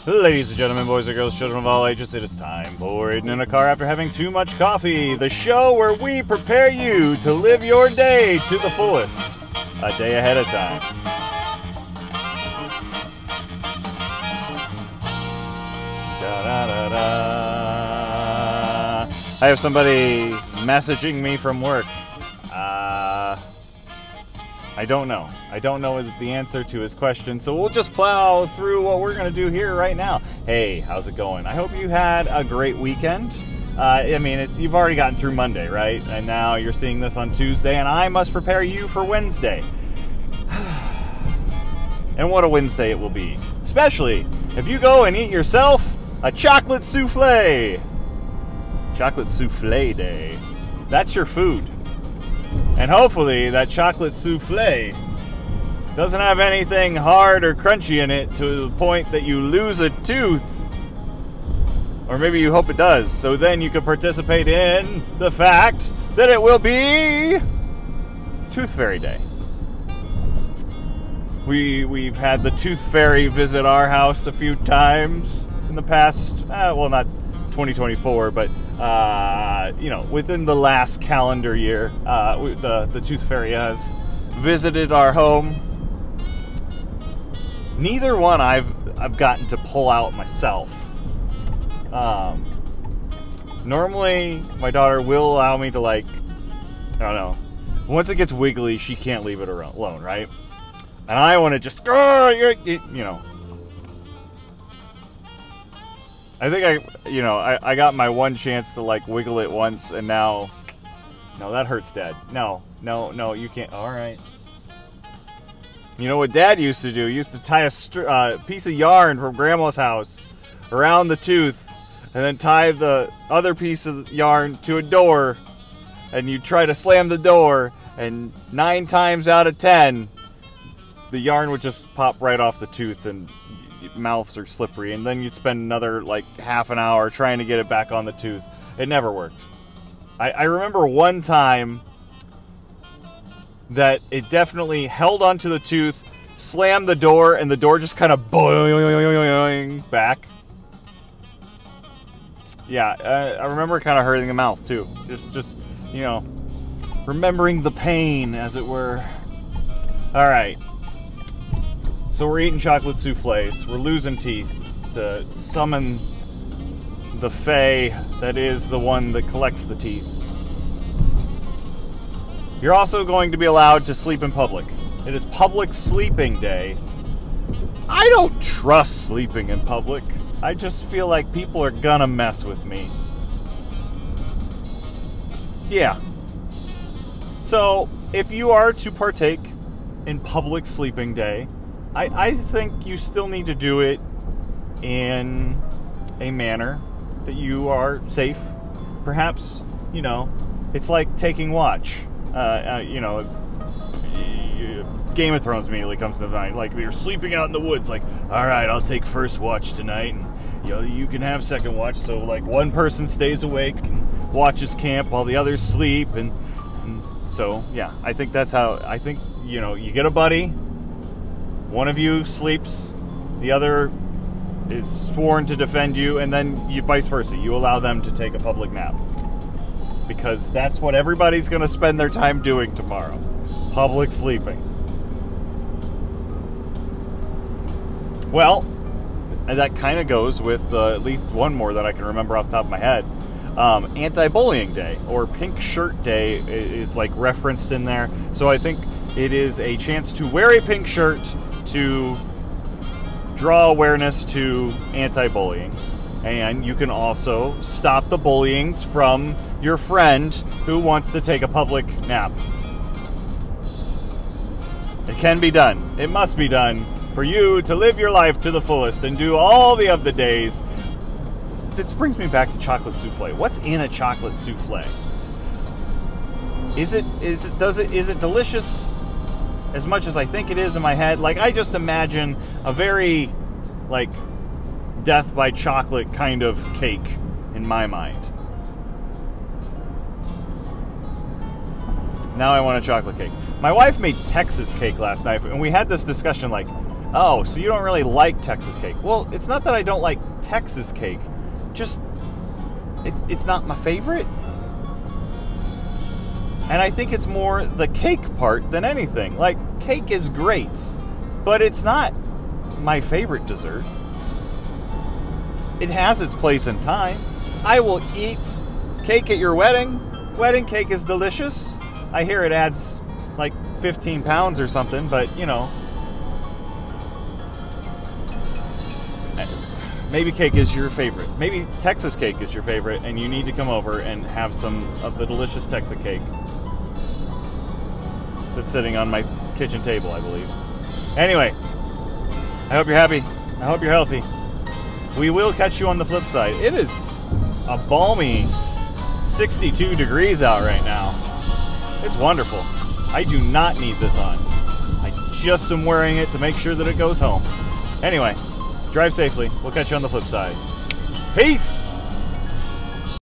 Ladies and gentlemen, boys and girls, children of all ages, it is time for Aden in a Car After Having Too Much Coffee, the show where we prepare you to live your day to the fullest, a day ahead of time. Da-da-da-da. I have somebody messaging me from work. I don't know. I don't know the answer to his question, so we'll just plow through what we're going to do here right now. Hey, how's it going? I hope you had a great weekend. You've already gotten through Monday, right? And now you're seeing this on Tuesday, and I must prepare you for Wednesday. And what a Wednesday it will be. Especially if you go and eat yourself a chocolate souffle. Chocolate souffle day. That's your food. And hopefully that chocolate souffle doesn't have anything hard or crunchy in it to the point that you lose a tooth. Or maybe you hope it does, so then you can participate in the fact that it will be Tooth Fairy Day. We've had the Tooth Fairy visit our house a few times in the past, well, not 2024, but within the last calendar year, the Tooth Fairy has visited our home. Neither one I've gotten to pull out myself. Normally, my daughter will allow me to, I don't know. Once it gets wiggly, she can't leave it alone, right? And I want to just, I think I got my one chance to wiggle it once, and now, no, that hurts, Dad. No, you can't. All right. You know what Dad used to do? He used to tie a piece of yarn from Grandma's house around the tooth, and then tie the other piece of yarn to a door, and you try to slam the door, and 9 times out of 10, the yarn would just pop right off the tooth, and mouths are slippery, and then you'd spend another half an hour trying to get it back on the tooth. It never worked. I remember one time that it definitely held onto the tooth, slammed the door, and the door just kind of boing back. Yeah, I remember kind of hurting the mouth too. Just remembering the pain, as it were. All right. So we're eating chocolate soufflés. We're losing teeth to summon the fae that is the one that collects the teeth. You're also going to be allowed to sleep in public. It is public sleeping day. I don't trust sleeping in public. I just feel like people are gonna mess with me. Yeah. So if you are to partake in public sleeping day, I think you still need to do it in a manner that you are safe. Perhaps, it's like taking watch. Game of Thrones immediately comes to mind. You're sleeping out in the woods, all right, I'll take first watch tonight, and you can have second watch. So one person stays awake and watches camp while the others sleep, and so yeah, I think that's how. I think you get a buddy. One of you sleeps, the other is sworn to defend you, and then you vice versa. You allow them to take a public nap. Because that's what everybody's going to spend their time doing tomorrow. Public sleeping. Well, and that kind of goes with at least one more that I can remember off the top of my head. Anti-bullying day, or pink shirt day, is referenced in there. So I think it is a chance to wear a pink shirt to draw awareness to anti-bullying. And you can also stop the bullyings from your friend who wants to take a public nap. It can be done. It must be done for you to live your life to the fullest and do all the other days. This brings me back to chocolate souffle. What's in a chocolate souffle? Is it delicious as much as I think it is in my head? I just imagine a very death by chocolate kind of cake in my mind. Now I want a chocolate cake. My wife made Texas cake last night, and we had this discussion Oh, so you don't really like Texas cake. Well, it's not that I don't like Texas cake. Just, it's not my favorite. And I think it's more the cake part than anything. Like, cake is great, but it's not my favorite dessert. It has its place in time. I will eat cake at your wedding. Wedding cake is delicious. I hear it adds like 15 pounds or something, but you know. Maybe cake is your favorite. Maybe Texas cake is your favorite, and you need to come over and have some of the delicious Texas cake that's sitting on my kitchen table, I believe. Anyway, I hope you're happy. I hope you're healthy. We will catch you on the flip side. It is a balmy 62 degrees out right now. It's wonderful. I do not need this on. I just am wearing it to make sure that it goes home. Anyway, drive safely. We'll catch you on the flip side. Peace!